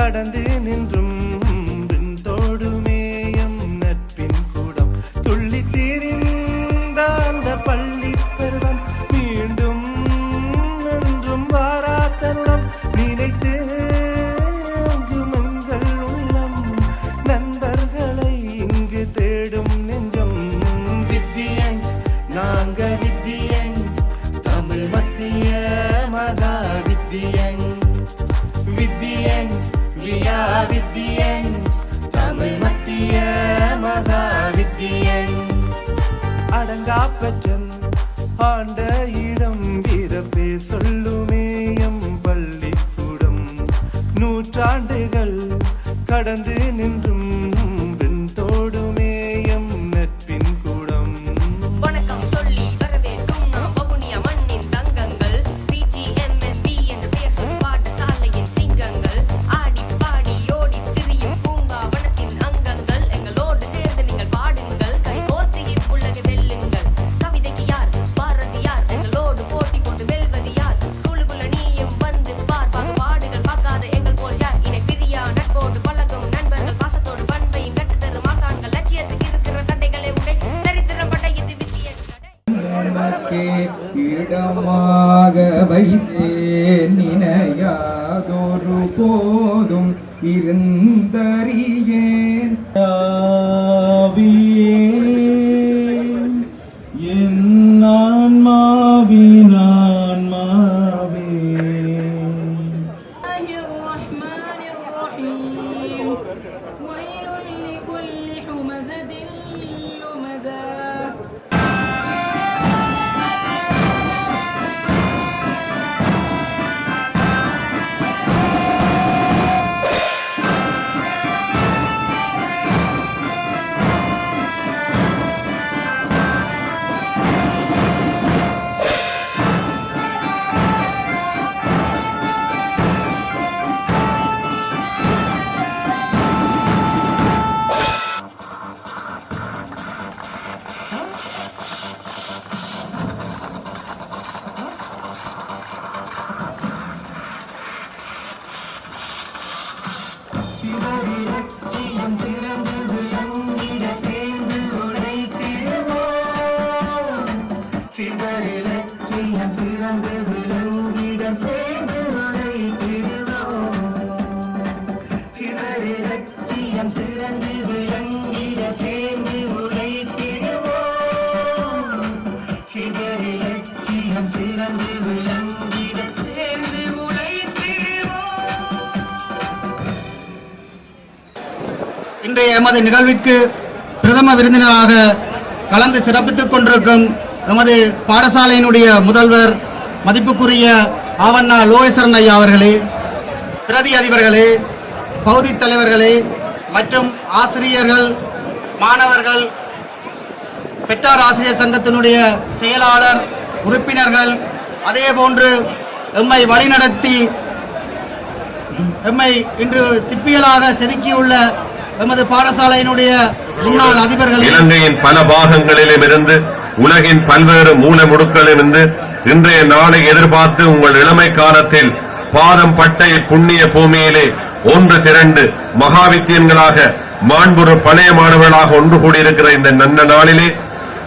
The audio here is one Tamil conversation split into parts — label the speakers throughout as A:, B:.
A: கடந்து நின்றும் தோடுமேயம் நட்பின் கூடம் துள்ளி திரிந்த அந்த பள்ளி பருவம் மீண்டும் என்றும் வாரா தருணம் நினைத்து எங்கள் உள்ளம் நண்பர்களை இங்கு தேடும் நெஞ்சம் வித்தியன் நாங்க வித்தியன் தமிழ் மத்திய மகா வித்தியன் வித்தியன்ஸ் வியா வித்தியன்ஸ் தமிழ் மத்திய மகா வித்தியன்ஸ் அடங்கா பெற்றன் ஆண்ட இடம் வீர பேர் சொல்லுமேயம் பள்ளிக்கூடம் நூற்றாண்டுகள் கடந்து நின்றும் தோடுமேயம் நட்பின் கூடம்
B: வணக்கம் சொல்லி வரவேற்கும் நாம் வவுனியா மண்ணின் தங்கங்கள் பிஜிஎம்என்பி என்ற பெயர் சொல் பாடசாலையின் சிங்கங்கள் ஆடி பாடி ஓடி திரியும் பூங்காவனத்தின் அங்கங்கள் எங்களோடு சேர்ந்து நீங்கள் பாடுங்கள் கை கோர்த்து இவ்வுலகை வெல்லுங்கள் கவிதைக்கு யார் பாரதியார் எங்களோடு போட்டி போட்டு வெல்வது யார் ஸ்கூலுக்குள்ள நீயும் வந்து பார் பாகுபாடுகள் பார்க்காத எங்கள் போல் யார் இணை பிரியா நட்போடு பழகும் நண்பர்கள் பாசத்தோடு பண்பையும் கட்டுத்தரும் மாசான்கள் லட்சியத்துக்கு இருக்கிற தடைகளை உடை சரித்திரம் படையது வித்தியன்
C: நமக்கே இடமாக வைத்தேன் நினையாதொரு போதும் இருந்தறியேன் என் ஆன்மாவின் ஆன்மாவே
D: الرحمن الرحيم ويل لكل همزة لمزة
E: இன்றைய எமது நிகழ்விற்கு பிரதம விருந்தினராக கலந்து சிறப்பித்துக் கொண்டிருக்கும் எமது பாடசாலையினுடைய முதல்வர் மதிப்புக்குரிய ஆவண்ணா லோகேஸ்வரன் ஐயா அவர்களே, பிரதி அதிபர்களே, பகுதி தலைவர்களே மற்றும் ஆசிரியர்கள், மாணவர்கள், பெற்றார் ஆசிரியர் சங்கத்தினுடைய செயலாளர், உறுப்பினர்கள், அதே போன்று எம்மை வழிநடத்தி எம்மை இன்று சிப்பியலாக செதுக்கியுள்ள எமது பாடசாலையினுடைய முன்னாள் அதிபர்கள்,
F: இலங்கையின் பல பாகங்களிலும் இருந்து உலகின் பல்வேறு மூல முடுக்களிலிருந்து இன்றைய நாளை எதிர்பார்த்து உங்கள் இளமை காலத்தில் பாதம் பட்ட புண்ணிய பூமியிலே ஒன்று திரண்டு மகாவித்தியன்களாக மாண்புறு பழைய மாணவர்களாக ஒன்று கூடியிருக்கிற இந்த நல்ல நாளிலே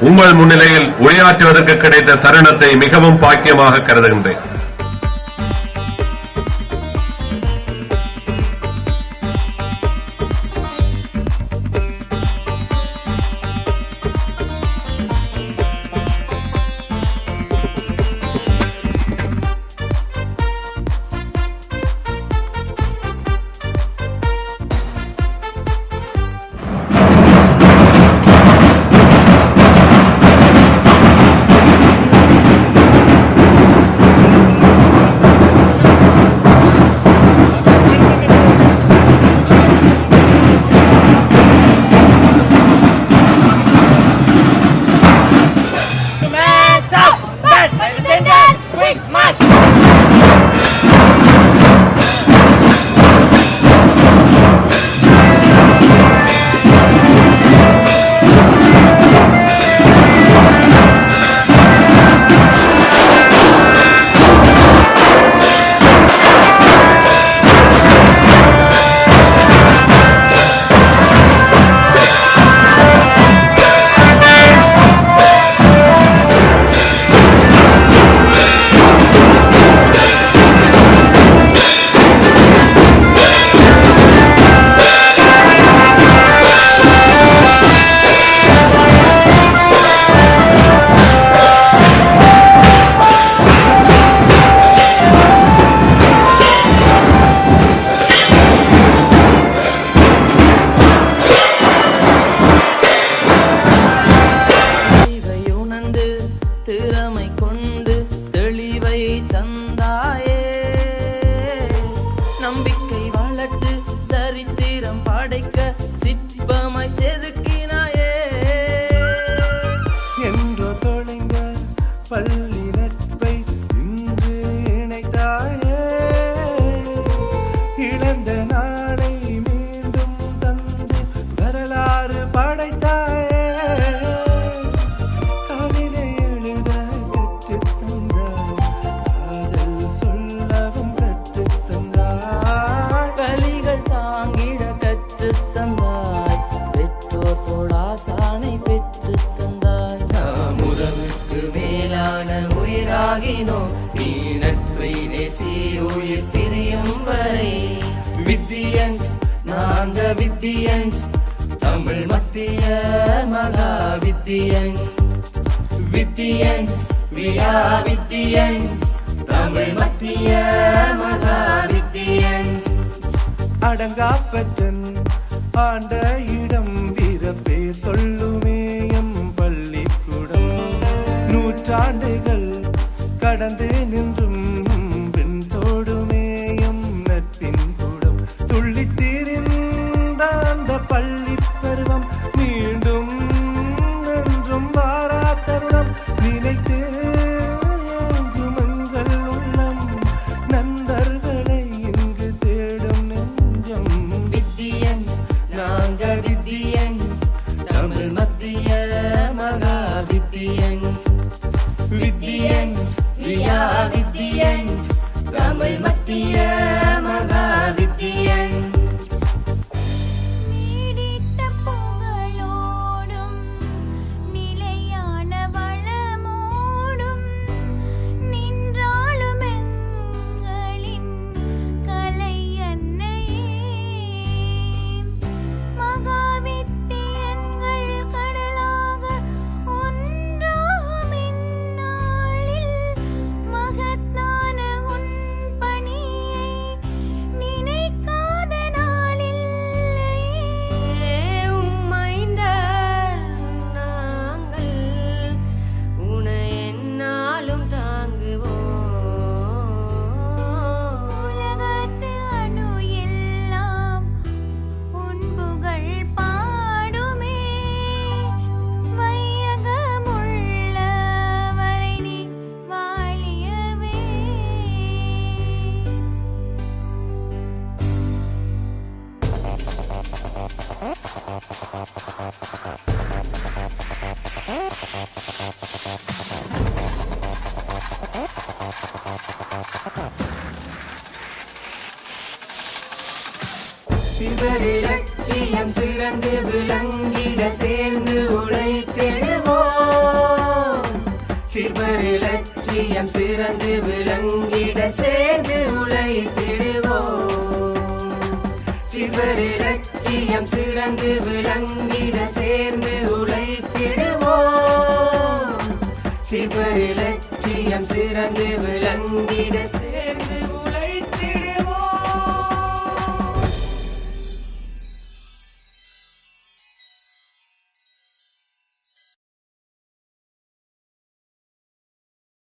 F: உங்கள் முன்னிலையில் உரையாற்றுவதற்கு கிடைத்த தருணத்தை மிகவும் பாக்கியமாக கருதுகின்றேன்.
G: படைக்க சிற்பமாய் செதுக்கினாயே.
A: என்றோ தொலைந்த பள்ளி நட்பை இன்று இணைத்தாயே. இழந்த நாளை மீண்டும் தந்து வரலாறு படைத்தாயே. கவிதை எழுத கற்றுத் தந்தாய், காதல் சொல்லவும் கற்றுத் தந்தாய்.
G: கலிகள் தாங்கிட கற்றுத் தந்தாய், பெற்றோர் போடாசானை பெற்றுத் தந்தாய்.
B: நாம் உறவுக்கு மேலான உயிராகினோம், நீ நட்பை நேசி உயிர் பிரியும் வரை. வித்தியன்ஸ் நாங்க வித்தியன்ஸ், தமிழ் மத்திய மகா வித்தியன்ஸ். வித்தியன்ஸ் வியா வித்தியன்ஸ், தமிழ் மத்திய மகா வித்தியன்ஸ்.
A: அடங்காப்பற்றன் ஆண்ட இடம் வீரப்பேர் சொல்லுமேயம் பள்ளிக்கூடம். நூற்றாண்டுகள் கடந்து நின்றும் பின் தோடுமேயம் நட்பின் கூடம். துள்ளித் திரிந்த அந்த பள்ளி பருவம் மீண்டும் என்றும் வாரா தருணம். நினைத்து ஏங்கும் எங்கள் உள்ளம், நண்பர்களை இங்கு தேடும் நெஞ்சம்.
B: வித்தியன்ஸ் நாங்க வித்தியன்ஸ், தமிழ் மத்திய மகா வித்தியன்ஸ். வித்தியன்ஸ் வியா வித்தியன்ஸ், தமிழ் மத்திய மகா வித்தியன்ஸ்.
H: நீடித்த புகழோடும் நிலையான வளமோடும் நின்றாலும் எங்களின் கலை அன்னையே. மகாவித்தியன்கள் கடலாக ஒன்றாகும் இந்நாளில் மகத்தான உன் பணியை நினைக்காத நாளில்லையே.
B: உம்மைந்தர் நாங்கள் உனை எந்நாளும் தாங்குவோம்.
H: உலகத்து அணு எல்லாம் உன் புகழ் பாடுமே. வையகமுள்ள வரை நீ வாழியவே.
B: சிவரிலட்சியம் சிறந்து விளங்கிட சேர்ந்து உழைத்திடுவோம். சிவரிலட்சியம் சிறந்து விளங்கிட சேர்ந்து உழைத்திடுவோம். சிவரிலட்சியம் சிறந்து விளங்கிட சேர்ந்து உழைத்திடுவோம். சிவரிலட்சியம் சிறந்து விளங்கிட